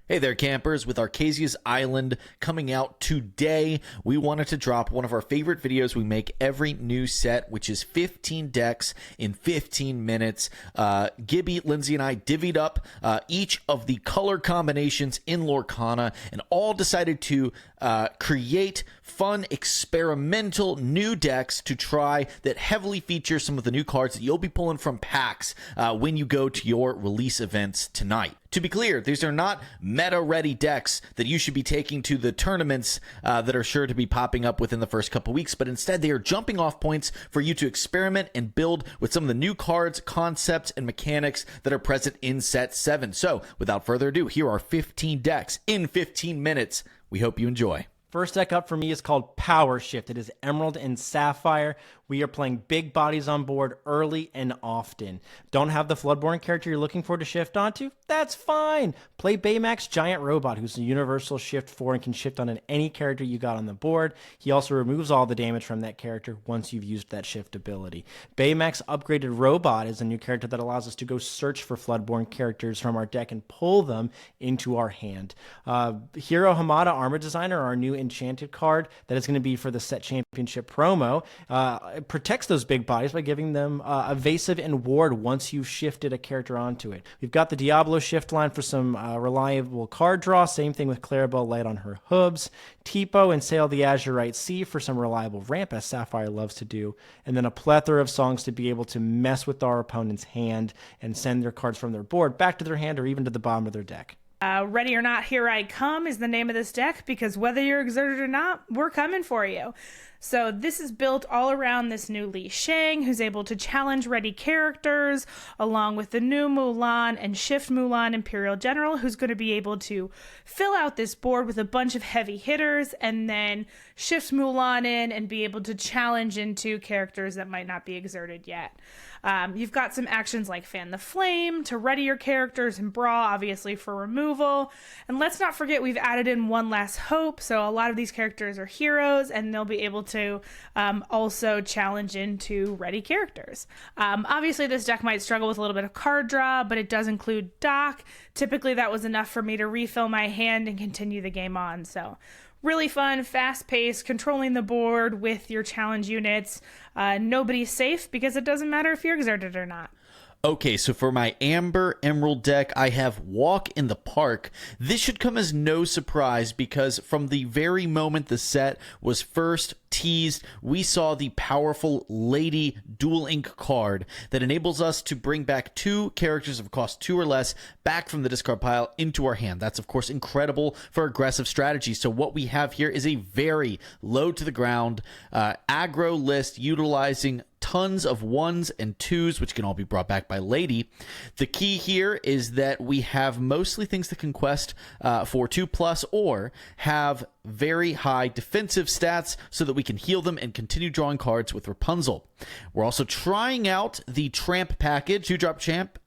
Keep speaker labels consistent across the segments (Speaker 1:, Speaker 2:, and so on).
Speaker 1: Hey there, campers. With Archazia's Island coming out today, we wanted to drop one of our favorite videos we make every new set, which is 15 decks in 15 minutes. Gibby, Lindsay, and I divvied up each of the color combinations in Lorcana and all decided to create fun, experimental new decks to try that heavily feature some of the new cards that you'll be pulling from packs when you go to your release events tonight. To be clear, these are not meta-ready decks that you should be taking to the tournaments that are sure to be popping up within the first couple weeks, but instead they are jumping off points for you to experiment and build with some of the new cards, concepts, and mechanics that are present in Set 7. So, without further ado, here are 15 decks in 15 minutes. We hope you enjoy.
Speaker 2: First deck up for me is called Power Shift. It is Emerald and Sapphire. We are playing big bodies on board early and often. Don't have the Floodborn character you're looking for to shift onto? That's fine. Play Baymax Giant Robot, who's a universal shift 4 and can shift on any character you got on the board. He also removes all the damage from that character once you've used that shift ability. Baymax Upgraded Robot is a new character that allows us to go search for Floodborn characters from our deck and pull them into our hand. Hiro Hamada Armor Designer, our new enchanted card that is going to be for the Set Championship promo, it protects those big bodies by giving them evasive and ward once you've shifted a character onto it. We've got the Diablo shift line for some reliable card draw. Same thing with Clarabelle Light on her hooves. Tipo and Sail the Azurite Sea for some reliable ramp, as Sapphire loves to do. And then a plethora of songs to be able to mess with our opponent's hand and send their cards from their board back to their hand or even to the bottom of their deck.
Speaker 3: Ready or Not, Here I Come is the name of this deck, because whether you're exerted or not, we're coming for you. So this is built all around this new Li Shang, who's able to challenge ready characters, along with the new Mulan and Shift Mulan Imperial General, who's going to be able to fill out this board with a bunch of heavy hitters, and then shift Mulan in and be able to challenge into characters that might not be exerted yet. You've got some actions like Fan the Flame to ready your characters, and Brawl, obviously, for removal. And let's not forget we've added in One Last Hope, so a lot of these characters are heroes, and they'll be able to also challenge into ready characters. Obviously, this deck might struggle with a little bit of card draw, but it does include Dock. Typically, that was enough for me to refill my hand and continue the game on, so really fun, fast-paced, controlling the board with your challenge units. Nobody's safe because it doesn't matter if you're exerted or not.
Speaker 1: Okay, so for my Amber Emerald deck, I have Walk in the Park. This should come as no surprise because from the very moment the set was first teased, we saw the powerful Lady Dual Ink card that enables us to bring back 2 characters of cost 2 or less back from the discard pile into our hand. That's, of course, incredible for aggressive strategy. So what we have here is a very low to the ground aggro list utilizing tons of 1s and 2s, which can all be brought back by Lady. The key here is that we have mostly things that can quest for 2+ or have very high defensive stats so that we can heal them and continue drawing cards with Rapunzel. We're also trying out the Tramp package. 2-drop Champ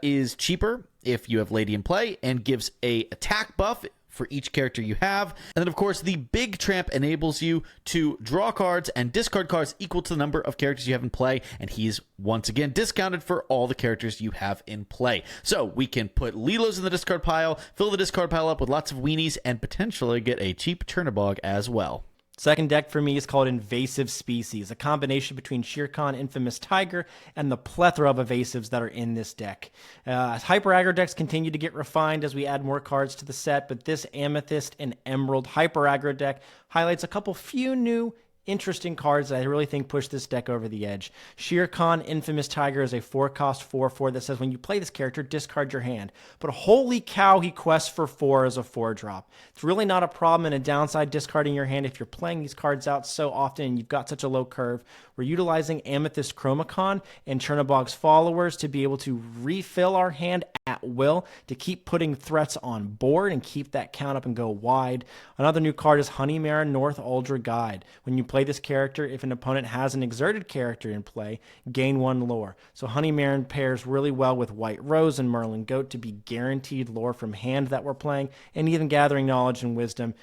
Speaker 1: is cheaper if you have Lady in play and gives a attack buff for each character you have. And then, of course, the Big Tramp enables you to draw cards and discard cards equal to the number of characters you have in play, and he's once again discounted for all the characters you have in play. So we can put Lilos in the discard pile, fill the discard pile up with lots of weenies, and potentially get a cheap churn-a-dog as well.
Speaker 2: Second deck for me is called Invasive Species, a combination between Shere Khan, Infamous Tiger, and the plethora of evasives that are in this deck. Hyper aggro decks continue to get refined as we add more cards to the set, but this Amethyst and Emerald hyper aggro deck highlights a few new interesting cards that I really think push this deck over the edge. Shere Khan Infamous Tiger is a 4-cost 4/4 that says when you play this character, discard your hand. But holy cow, he quests for 4 as a 4-drop. It's really not a problem and a downside discarding your hand if you're playing these cards out so often and you've got such a low curve. We're utilizing Amethyst Chromacon and churn-a-dog's followers to be able to refill our hand at will to keep putting threats on board and keep that count up and go wide. Another new card is Honey Mare North Uldra Guide. When you play this character, if an opponent has an exerted character in play, gain 1 lore. So Honey Mare pairs really well with White Rose and Merlin Goat to be guaranteed lore from hand that we're playing, and even Gathering Knowledge and Wisdom.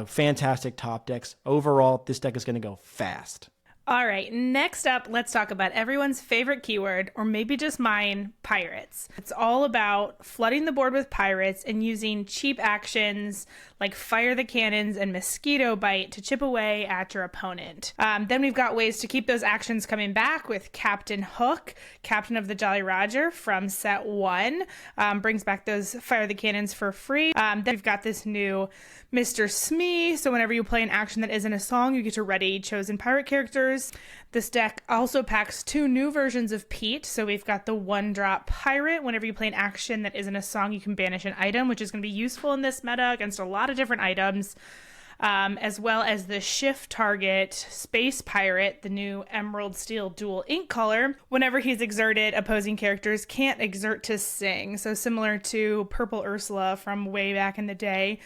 Speaker 2: Fantastic top decks. Overall, this deck is going to go fast.
Speaker 3: All right, next up, let's talk about everyone's favorite keyword, or maybe just mine, pirates. It's all about flooding the board with pirates and using cheap actions like Fire the Cannons and Mosquito Bite to chip away at your opponent. Then we've got ways to keep those actions coming back with Captain Hook, Captain of the Jolly Roger from set 1, brings back those Fire the Cannons for free. Then we've got this new Mr. Smee, so whenever you play an action that isn't a song, you get to ready chosen pirate characters. This deck also packs 2 new versions of Pete, so we've got the 1-drop pirate. Whenever you play an action that isn't a song, you can banish an item, which is going to be useful in this meta against a lot of different items. As well as the shift target space pirate, the new emerald steel dual ink color. Whenever he's exerted, opposing characters can't exert to sing, so similar to Purple Ursula from way back in the day.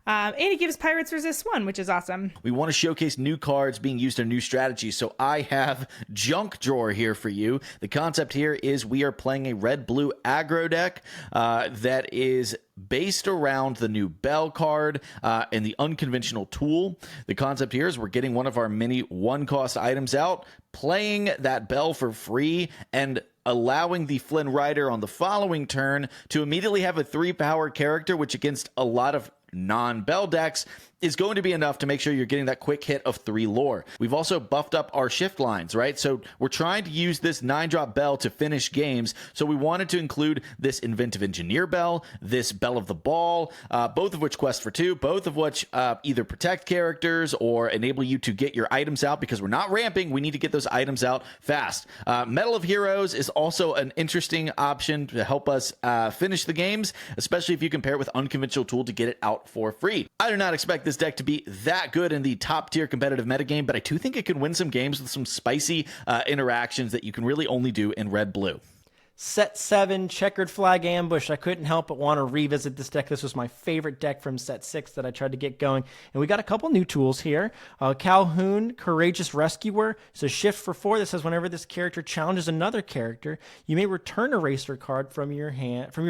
Speaker 3: And he gives Pirates Resist 1, which is awesome.
Speaker 1: We want to showcase new cards being used in new strategies, so I have Junk Drawer here for you. The concept here is we are playing a red-blue aggro deck that is based around the new Bell card and the unconventional tool. The concept here is we're getting one of our mini 1-cost items out, playing that Bell for free, and allowing the Flynn Rider on the following turn to immediately have a 3-power character, which against a lot of non-Bell decks is going to be enough to make sure you're getting that quick hit of 3 lore. We've also buffed up our shift lines, right? So we're trying to use this 9-drop Bell to finish games. So we wanted to include this Inventive Engineer Bell, this Bell of the Ball, both of which quest for 2, both of which either protect characters or enable you to get your items out, because we're not ramping. We need to get those items out fast. Medal of Heroes is also an interesting option to help us finish the games, especially if you compare it with Unconventional Tool to get it out for free. I do not expect this deck to be that good in the top tier competitive metagame, but I do think it can win some games with some spicy interactions that you can really only do in red-blue.
Speaker 2: Set 7, Checkered Flag Ambush. I couldn't help but want to revisit this deck. This was my favorite deck from set 6 that I tried to get going. And we got a couple new tools here. Calhoun, Courageous Rescuer. So shift for 4. This says whenever this character challenges another character, you may return a racer card from your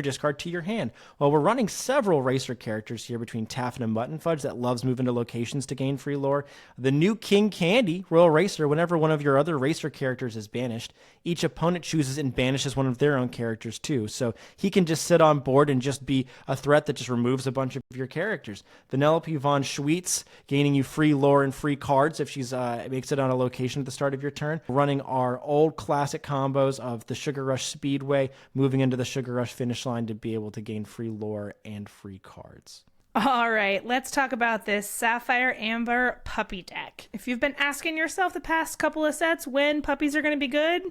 Speaker 2: discard to your hand. Well, we're running several racer characters here between Taffin and Mutton Fudge that loves moving to locations to gain free lore. The new King Candy, Royal Racer. Whenever one of your other racer characters is banished, each opponent chooses and banishes one of their own characters too. So he can just sit on board and just be a threat that just removes a bunch of your characters. Vanellope von Schweetz, gaining you free lore and free cards if she's makes it on a location at the start of your turn. Running our old classic combos of the Sugar Rush Speedway, moving into the Sugar Rush finish line to be able to gain free lore and free cards.
Speaker 3: All right, let's talk about this Sapphire Amber puppy deck. If you've been asking yourself the past couple of sets when puppies are going to be good,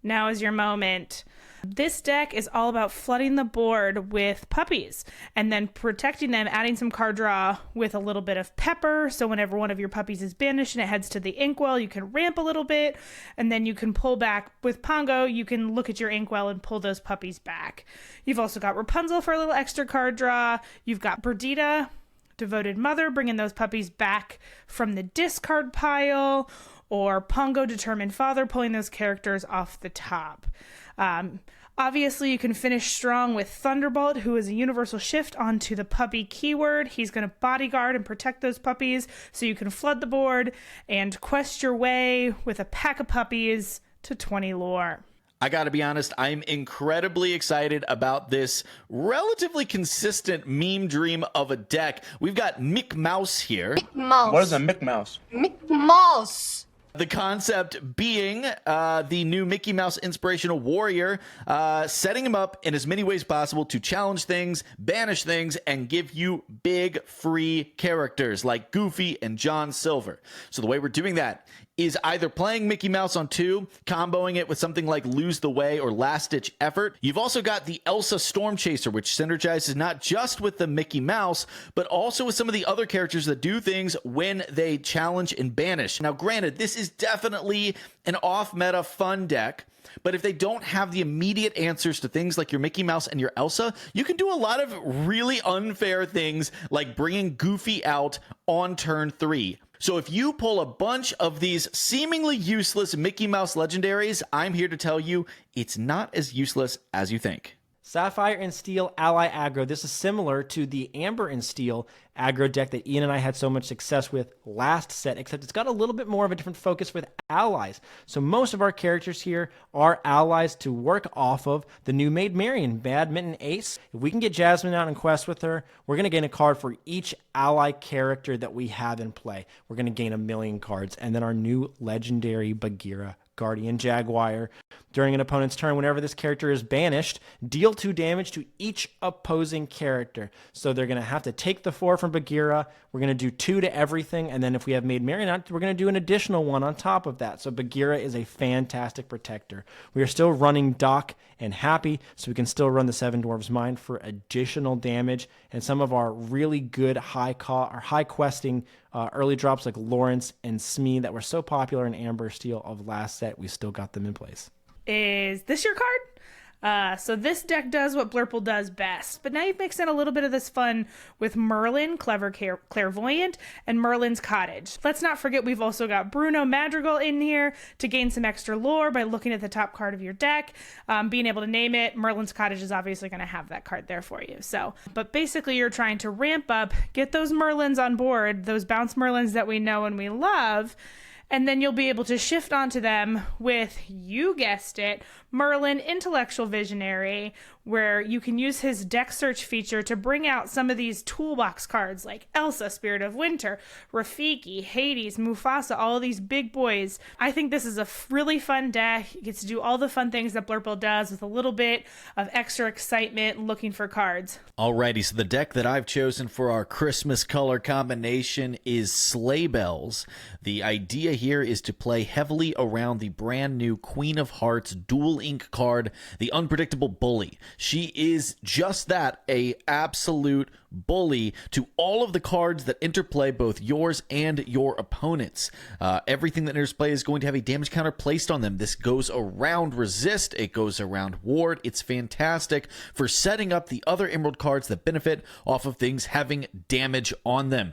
Speaker 3: now is your moment. This deck is all about flooding the board with puppies and then protecting them, adding some card draw with a little bit of pepper. So whenever one of your puppies is banished and it heads to the inkwell, you can ramp a little bit, and then you can pull back. With Pongo, you can look at your inkwell and pull those puppies back. You've also got Rapunzel for a little extra card draw. You've got Perdita, Devoted Mother, bringing those puppies back from the discard pile, or Pongo, Determined Father, pulling those characters off the top. Obviously, you can finish strong with Thunderbolt, who is a universal shift onto the puppy keyword. He's going to bodyguard and protect those puppies, so you can flood the board and quest your way with a pack of puppies to 20 lore.
Speaker 1: I gotta be honest, I'm incredibly excited about this relatively consistent meme dream of a deck. We've got Mick Mouse here.
Speaker 4: Mick Mouse.
Speaker 5: What is a Mick Mouse?
Speaker 4: Mick Mouse.
Speaker 1: The concept being the new Mickey Mouse Inspirational Warrior, setting him up in as many ways possible to challenge things, banish things, and give you big free characters like Goofy and John Silver. So the way we're doing that is either playing Mickey Mouse on 2, comboing it with something like Lose the Way or Last Ditch Effort. You've also got the Elsa Storm Chaser, which synergizes not just with the Mickey Mouse, but also with some of the other characters that do things when they challenge and banish. Now, granted, this is definitely an off-meta fun deck, but if they don't have the immediate answers to things like your Mickey Mouse and your Elsa, you can do a lot of really unfair things like bringing Goofy out on turn 3. So if you pull a bunch of these seemingly useless Mickey Mouse legendaries, I'm here to tell you it's not as useless as you think.
Speaker 2: Sapphire and Steel ally aggro. This is similar to the Amber and Steel aggro deck that Ian and I had so much success with last set, except it's got a little bit more of a different focus with allies. So most of our characters here are allies to work off of the new Maid Marian, Badminton Ace. If we can get Jasmine out and quest with her, we're going to gain a card for each ally character that we have in play. We're going to gain 1,000,000 cards. And then our new legendary Bagheera, Guardian Jaguar. During an opponent's turn, whenever this character is banished, deal 2 damage to each opposing character. So they're going to have to take the 4 from Bagheera. We're going to do 2 to everything. And then if we have Maid Marian out, we're going to do an additional 1 on top of that. So Bagheera is a fantastic protector. We are still running Doc and Happy, so we can still run the 7 Dwarves Mine for additional damage. And some of our really good high questing early drops like Lawrence and Smee that were so popular in Amber Steel of last set, we still got them in place.
Speaker 3: Is this your card? So this deck does what Blurple does best, but now you've mixed in a little bit of this fun with Merlin, Clever Clairvoyant, and Merlin's Cottage. Let's not forget we've also got Bruno Madrigal in here to gain some extra lore by looking at the top card of your deck, being able to name it. Merlin's Cottage is obviously going to have that card there for you. So, but basically you're trying to ramp up, get those Merlins on board, those bounce Merlins that we know and we love, and then you'll be able to shift onto them with, you guessed it, Merlin Intellectual Visionary, where you can use his deck search feature to bring out some of these toolbox cards like Elsa, Spirit of Winter, Rafiki, Hades, Mufasa, all of these big boys. I think this is a really fun deck. It gets to do all the fun things that Blurple does with a little bit of extra excitement looking for cards.
Speaker 1: Alrighty, so the deck that I've chosen for our Christmas color combination is Sleigh Bells. The idea here is to play heavily around the brand new Queen of Hearts dual ink card, the Unpredictable Bully. She is just that, a absolute bully to all of the cards that interplay both yours and your opponents. Everything that enters play is going to have a damage counter placed on them. This goes around resist, it goes around ward. It's fantastic for setting up the other Emerald cards that benefit off of things having damage on them.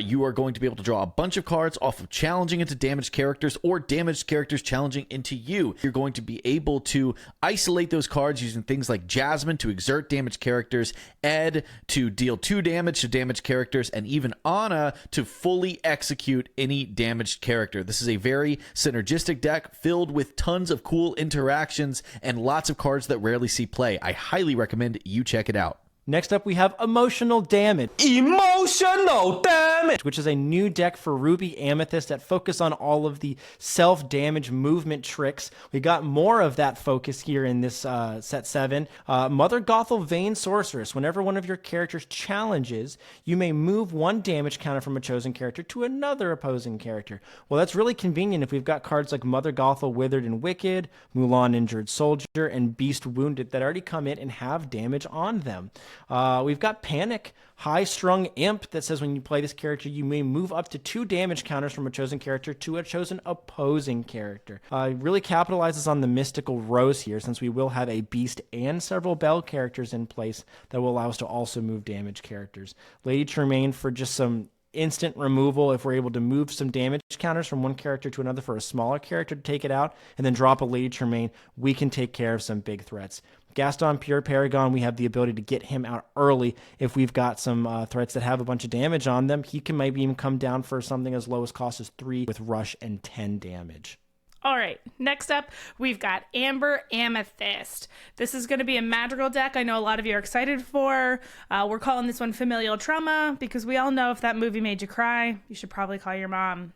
Speaker 1: You are going to be able to draw a bunch of cards off of challenging into damaged characters or damaged characters challenging into you. You're going to be able to isolate those cards using things like Jasmine to exert damaged characters, Ed to deal 2 damage to damaged characters, and even Anna to fully execute any damaged character. This is a very synergistic deck filled with tons of cool interactions and lots of cards that rarely see play. I highly recommend you check it out.
Speaker 2: Next up, we have Emotional Damage. Emotional Damage! Which is a new deck for Ruby Amethyst that focus on all of the self-damage movement tricks. We got more of that focus here in this set 7. Mother Gothel Vane Sorceress. Whenever one of your characters challenges, you may move 1 damage counter from a chosen character to another opposing character. Well, that's really convenient if we've got cards like Mother Gothel Withered and Wicked, Mulan Injured Soldier, and Beast Wounded that already come in and have damage on them. We've got Panic, High-Strung Imp that says when you play this character, you may move up to 2 damage counters from a chosen character to a chosen opposing character. It really capitalizes on the Mystical Rose here, since we will have a Beast and several Bell characters in place that will allow us to also move damage characters. Lady Tremaine for just some instant removal if we're able to move some damage counters from one character to another for a smaller character to take it out, and then drop a Lady Tremaine, we can take care of some big threats. Gaston Pure Paragon, we have the ability to get him out early if we've got some threats that have a bunch of damage on them. He can maybe even come down for something as low as cost as 3 with Rush and 10 damage.
Speaker 3: All right, next up, we've got Amber Amethyst. This is going to be a Madrigal deck I know a lot of you are excited for. We're calling this one Familial Trauma because we all know if that movie made you cry, you should probably call your mom.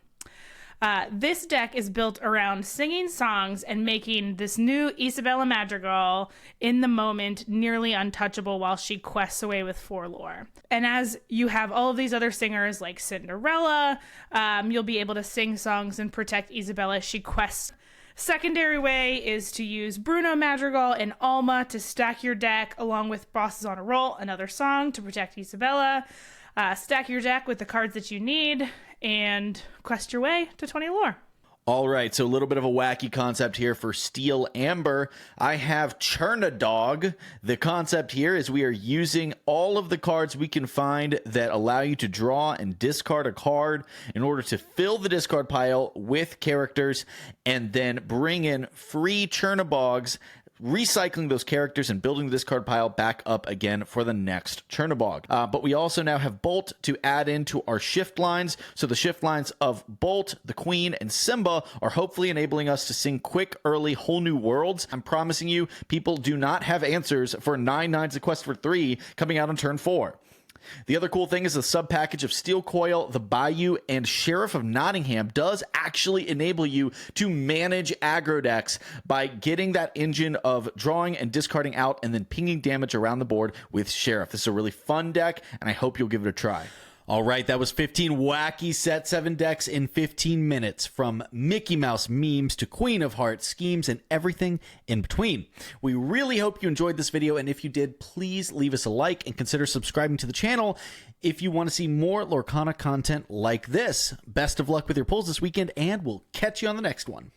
Speaker 3: This deck is built around singing songs and making this new Isabella Madrigal in the moment nearly untouchable while she quests away with 4 lore. And as you have all of these other singers like Cinderella, you'll be able to sing songs and protect Isabella as she quests. Secondary way is to use Bruno Madrigal and Alma to stack your deck along with Bosses on a Roll, another song to protect Isabella. Stack your deck with the cards that you need and quest your way to 20 lore.
Speaker 1: All right, so a little bit of a wacky concept here for Steel Amber. I have Churn-a-dog. The concept here is we are using all of the cards we can find that allow you to draw and discard a card in order to fill the discard pile with characters and then bring in free Churn-a-dogs recycling those characters and building the discard pile back up again for the next churn-a-dog. But we also now have Bolt to add into our shift lines. So the shift lines of Bolt, the Queen, and Simba are hopefully enabling us to sing quick, early, whole new worlds. I'm promising you, people do not have answers for 9/9's A Quest for 3 coming out on turn 4. The other cool thing is the sub package of Steel Coil, the Bayou, and Sheriff of Nottingham does actually enable you to manage aggro decks by getting that engine of drawing and discarding out and then pinging damage around the board with Sheriff. This is a really fun deck, and I hope you'll give it a try. All right, that was 15 wacky Set 7 decks in 15 minutes, from Mickey Mouse memes to Queen of Hearts schemes and everything in between. We really hope you enjoyed this video, and if you did, please leave us a like and consider subscribing to the channel if you want to see more Lorcana content like this. Best of luck with your pulls this weekend, and we'll catch you on the next one.